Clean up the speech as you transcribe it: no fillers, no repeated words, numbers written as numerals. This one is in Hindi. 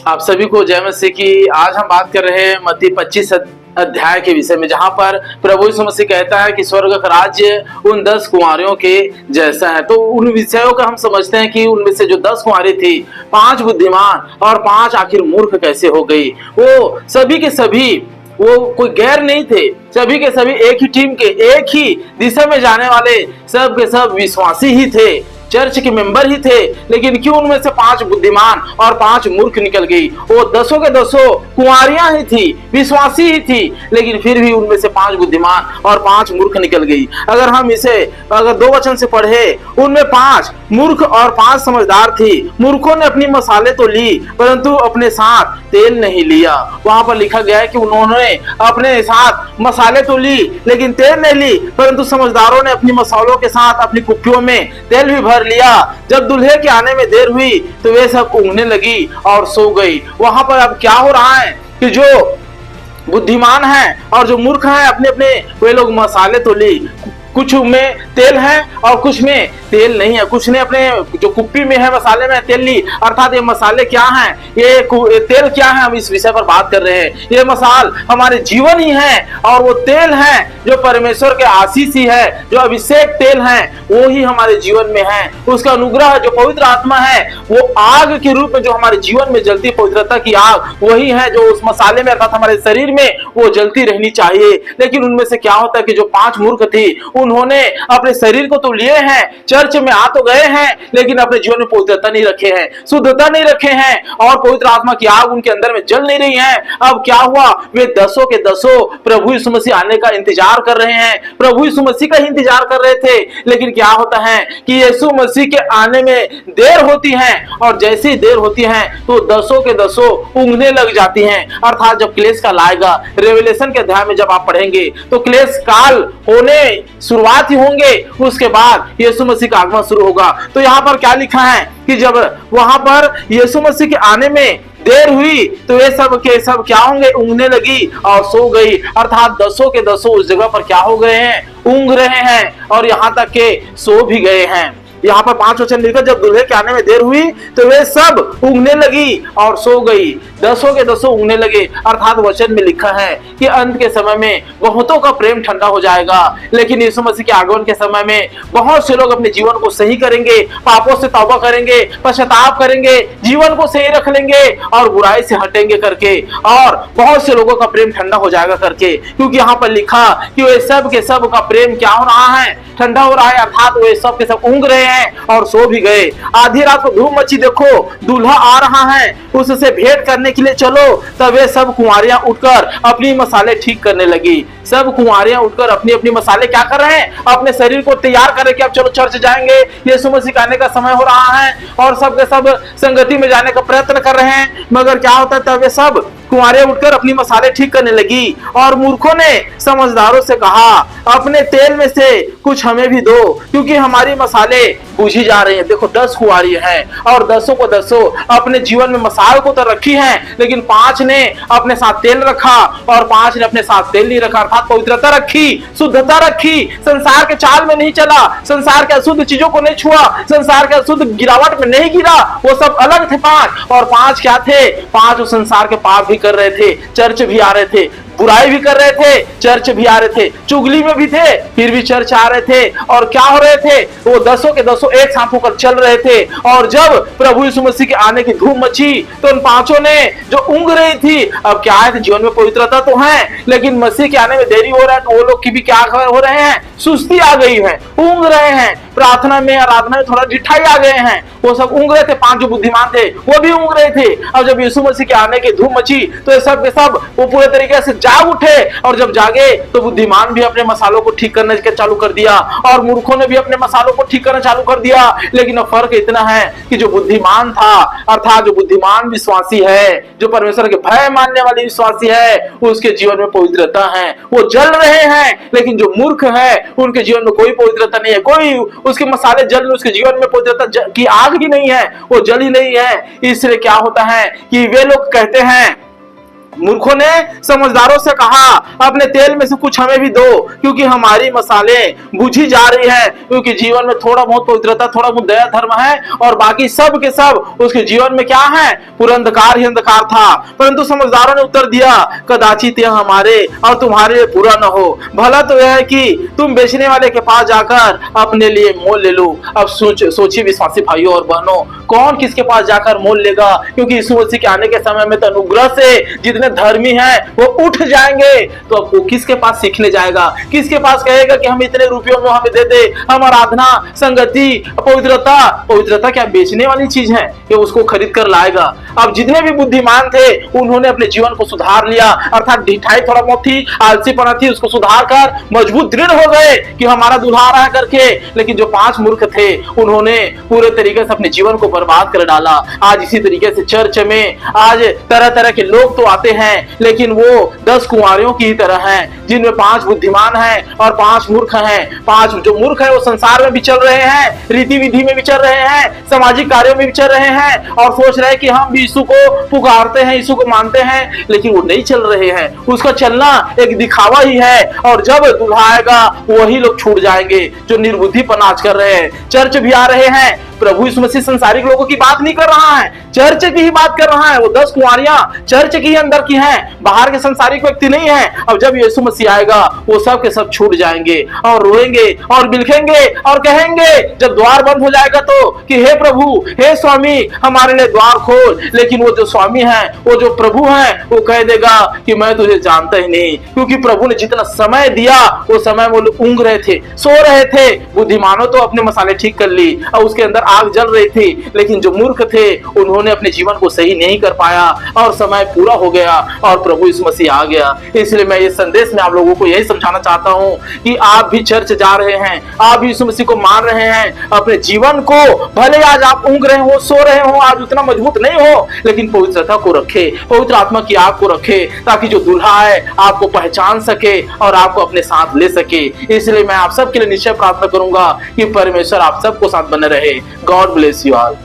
आप सभी को जय मसीह की। आज हम बात कर रहे हैं मत्ती 25 अध्याय के विषय में, जहां पर प्रभु यीशु मसीह कहता है कि स्वर्ग का राज्य उन 10 कुंवारियों के जैसा है। तो उन विषयों का हम समझते हैं कि उनमें से जो 10 कुंवारी थी, 5 बुद्धिमान और 5 आखिर मूर्ख कैसे हो गई। वो सभी के सभी, वो कोई गैर नहीं थे, सभी के सभी एक ही टीम के, एक ही दिशा में जाने वाले, सब के सब विश्वासी ही थे, चर्च के मेंबर ही थे। लेकिन क्यों उनमें से 5 बुद्धिमान और 5 मूर्ख निकल गई। वो 10 के 10 कुंवारियां ही थी, विश्वासी ही थी, लेकिन फिर भी उनमें से 5 बुद्धिमान और 5 मूर्ख निकल गई। अगर हम इसे 2 वचन से पढ़े, उनमें 5 मूर्ख और 5 समझदार थी। मूर्खों ने अपनी मसाले तो ली, परंतु अपने साथ तेल नहीं लिया। वहां पर लिखा गया है कि उन्होंने अपने साथ मसाले तो ली, लेकिन तेल नहीं ली। परंतु समझदारों ने अपनी मसालों के साथ अपनी कुप्पियों में तेल भी भर लिया। जब दूल्हे के आने में देर हुई तो वे सब ऊँघने लगी और सो गई। वहां पर अब क्या हो रहा है कि जो बुद्धिमान है और जो मूर्ख है, अपने अपने वे लोग मसाले तो ली, कुछ में तेल है और कुछ में तेल नहीं है। कुछ ने अपने जो कुप्पी में है मसाले में तेल ली, अर्थात ये मसाले क्या हैं, ये तेल क्या है, हम इस विषय पर बात कर रहे हैं। ये मसाल हमारे जीवन ही है और वो तेल है जो परमेश्वर के आशीष ही है, जो अभिषेक तेल है, वो ही हमारे जीवन में है। उसका अनुग्रह जो पवित्र आत्मा है, वो आग के रूप में जो हमारे जीवन में जलती पवित्रता की आग, वही है जो उस मसाले में अर्थात हमारे शरीर में वो जलती रहनी चाहिए। लेकिन उनमें से क्या होता है कि जो 5 मूर्ख थी, उन्होंने अपने शरीर को तो लिए हैं, चर्च में आ तो गए हैं, लेकिन अपने जीवन में पवित्रता नहीं रखे हैं, शुद्धता नहीं रखे हैं और पवित्र आत्मा की आग उनके अंदर में जल नहीं रही है। अब क्या हुआ, वे 10 के 10 प्रभु यीशु मसीह आने का इंतजार कर रहे हैं, प्रभु यीशु मसीह का इंतजार कर रहे थे। लेकिन क्या होता है कि यीशु मसीह के आने में देर होती है, और जैसी देर होती है तो 10 के 10 ऊँघने लग जाती हैं। अर्थात जब क्लेश काल आएगा, रेवलेशन के अध्याय में जब आप पढ़ेंगे तो क्लेश काल होने शुरुआत ही होंगे, उसके बाद यीशु मसीह का आगमन शुरू होगा। तो यहाँ पर क्या लिखा है कि जब वहां पर यीशु मसीह के आने में देर हुई तो ये सब के सब क्या होंगे, ऊँघने लगी और सो गई। अर्थात 10 के 10 उस जगह पर क्या हो गए हैं, ऊँघ रहे हैं और यहाँ तक के सो भी गए हैं। यहाँ पर 5 वचन लिखा, जब दूल्हे के आने में देर हुई तो वे सब ऊँघने लगी और सो गई। 10 के 10 ऊँघने लगे। अर्थात वचन में लिखा है कि अंत के समय में बहुतों का प्रेम ठंडा हो जाएगा, लेकिन यीशु मसीह के आगमन के समय में बहुत से लोग अपने जीवन को सही करेंगे, पापों से तौबा करेंगे, पश्चाताप करेंगे, जीवन को सही रख लेंगे और बुराई से हटेंगे करके, और बहुत से लोगों का प्रेम ठंडा हो जाएगा करके। क्योंकि यहाँ पर लिखा कि वे सब के सब का प्रेम क्या हो रहा है, ठंडा हो रहा है। अर्थात वे सब के सब ऊँघ रहे हैं और सो भी गए। आधी रात को धूम मची, देखो दूल्हा आ रहा है, उससे भेंट करने के लिए चलो। तब वे सब कुंवारियां उठकर अपनी मसाले ठीक करने लगी। सब कुंवारियां उठकर अपनी अपनी मसाले क्या कर रहे हैं, अपने शरीर को तैयार कर रहे कि अब चलो चर्च जाएंगे, यीशु मसीह का आने का समय हो रहा है, और सब के सब संगति में जाने का प्रयत्न कर रहे हैं। मगर क्या होता है, तब वे सब कुंवारियां उठकर अपनी मसाले ठीक करने लगी। और मूर्खों ने समझदारों से कहा, अपने तेल में से कुछ हमें भी दो, क्योंकि हमारी मसाले बुझी जा रही हैं। देखो 10 कुंवारी हैं और 10 को 10 अपने जीवन में मसाल को तो रखी हैं, लेकिन 5 ने अपने साथ तेल रखा और 5 ने अपने साथ तेल नहीं रखा। अर्थात पवित्रता रखी, शुद्धता रखी, संसार के चाल में नहीं चला, संसार के अशुद्ध चीजों को नहीं छुआ, संसार के अशुद्ध गिरावट में नहीं गिरा। वो सब अलग थे 5, और 5 क्या थे, 5 उस संसार के पाप भी कर रहे थे, चर्च भी आ रहे थे, बुराई भी कर रहे थे, चर्च भी आ रहे थे, चुगली में भी थे, फिर भी चर्च आ रहे थे। और क्या हो रहे थे, वो 10 के 10 एक साथ होकर चल रहे थे। और जब प्रभु यीशु मसीह के आने की धूम मची तो उन 5 ने जो ऊँघ रही थी, अब क्या है, जीवन में पवित्रता तो है, लेकिन मसीह के आने में देरी हो रहा है, तो वो लोग की भी क्या हो रहे हैं, सुस्ती आ गई है, ऊँघ रहे हैं। प्रार्थना में, आराधना में थोड़ा ढिठाई आ गए हैं। वो सब ऊँघ रहे थे, 5 जो बुद्धिमान थे वो भी ऊँघ रहे थे। अब जब यीशु मसीह के आने की धूम मची तो ये सब के सब वो पूरे तरीके से जाग उठे, और जब जागे तो बुद्धिमान भी अपने मसालों को ठीक करने के चालू कर दिया और मूर्खों ने भी अपने मसालों को ठीक करना चालू कर दिया। लेकिन अब फर्क इतना है कि जो बुद्धिमान था, अर्थात जो बुद्धिमान विश्वासी है, जो परमेश्वर के भय मानने वाले विश्वासी है, उसके जीवन में पवित्रता है, वो जल रहे हैं। लेकिन जो मूर्ख है, उनके जीवन में कोई पवित्रता नहीं है, कोई उसके मसाले जल में, उसके जीवन में पवित्रता की आग ही नहीं है, वो जल ही नहीं है। इसलिए क्या होता है कि वे लोग कहते हैं मूर्खों ने समझदारों से कहा अपने तेल में से कुछ हमें भी दो, क्योंकि हमारी मसाले बुझी जा रही है। क्योंकि जीवन में थोड़ा बहुत पवित्रता, थोड़ा बहुत दया धर्म है और बाकी सब के सब उसके जीवन में क्या है, पूरा अंधकार ही अंधकार था। परंतु समझदारों ने उत्तर दिया, कदाचित यह हमारे और तुम्हारे लिए पूरा न हो, भला तो यह है कि तुम बेचने वाले के पास जाकर अपने लिए मोल ले लो। अब सोचिए विश्वासी भाइयों और बहनों, कौन किसके पास जाकर मोल लेगा? क्योंकि यीशु मसीह के आने के समय में तो अनुग्रह से जितने धर्मी हैं वो उठ जाएंगे। तो अब वो किसके पास सीखने जाएगा? किसके पास कहेगा कि हम इतने रुपयों में हमें दे दे, हम आराधना, संगति, पवित्रता क्या बेचने वाली चीज है कि उसको खरीद कर लाएगा? अब जितने भी बुद्धिमान थे उन्होंने अपने जीवन को सुधार लिया, अर्थात ढिठाई थोड़ा बहुत थी, आलसीपना थी, उसको सुधार कर मजबूत दृढ़ हो गए कि हमारा दूल्हा आ रहा है करके। लेकिन जो 5 मूर्ख थे उन्होंने पूरे तरीके से अपने जीवन को बर्बाद कर डाला। आज इसी तरीके से चर्च में आज तरह तरह के लोग तो आते हैं, लेकिन वो 10 कुंवारियों की तरह हैं, जिनमें 5 बुद्धिमान हैं और 5 मूर्ख हैं। 5 जो मूर्ख है वो संसार में भी चल रहे हैं, रीति विधि में भी चल रहे हैं, सामाजिक कार्यों में भी चल रहे हैं और सोच रहे हैं कि हम भी यीशु को पुकारते हैं, यीशु को मानते हैं, लेकिन वो नहीं चल रहे हैं। उसका चलना एक दिखावा ही है और जब दूल्हा आएगा वही लोग छूट जाएंगे जो निर्बुद्धिपन आज कर रहे हैं। चर्च भी आ रहे हैं, प्रभु यीशु मसीह संसारिक लोगों की बात नहीं कर रहा है, चर्च की ही बात कर रहा है। वो 10 कुंवारियां चर्च की अंदर की हैं, बाहर के संसारिक व्यक्ति नहीं है। अब जब यीशु मसीह आएगा वो सब के सब छूट जाएंगे और रोएंगे और बिलखेंगे और कहेंगे जब द्वार बंद हो जाएगा तो कि हे प्रभु, हे स्वामी, हमारे लिए द्वार खोल। लेकिन वो जो स्वामी है, वो जो प्रभु है, वो कह देगा कि मैं तुझे जानता ही नहीं। क्योंकि प्रभु ने जितना समय दिया वो समय वो लोग ऊँघ रहे थे, सो रहे थे। बुद्धिमानों तो अपने मसाले ठीक कर ली और उसके अंदर आग जल रही थी, लेकिन जो मूर्ख थे उन्होंने अपने जीवन को सही नहीं कर पाया और समय पूरा हो गया और प्रभु यीशु मसीह आ गया। इसलिए मैं इस संदेश में आप लोगों को यही समझाना चाहता हूं कि आप भी चर्च जा रहे हैं, आप भी यीशु मसीह को मान रहे हैं, अपने जीवन को भले आज आप ऊँघ रहे हो, सो रहे हो, आज उतना मजबूत नहीं हो, लेकिन पवित्रता को रखे, पवित्र आत्मा की आग को रखे, ताकि जो दूल्हा है आपको पहचान सके और आपको अपने साथ ले सके। इसलिए मैं आप सबके लिए निश्चय प्रार्थना करूंगा कि परमेश्वर आप सबको साथ बने रहे। God bless you all.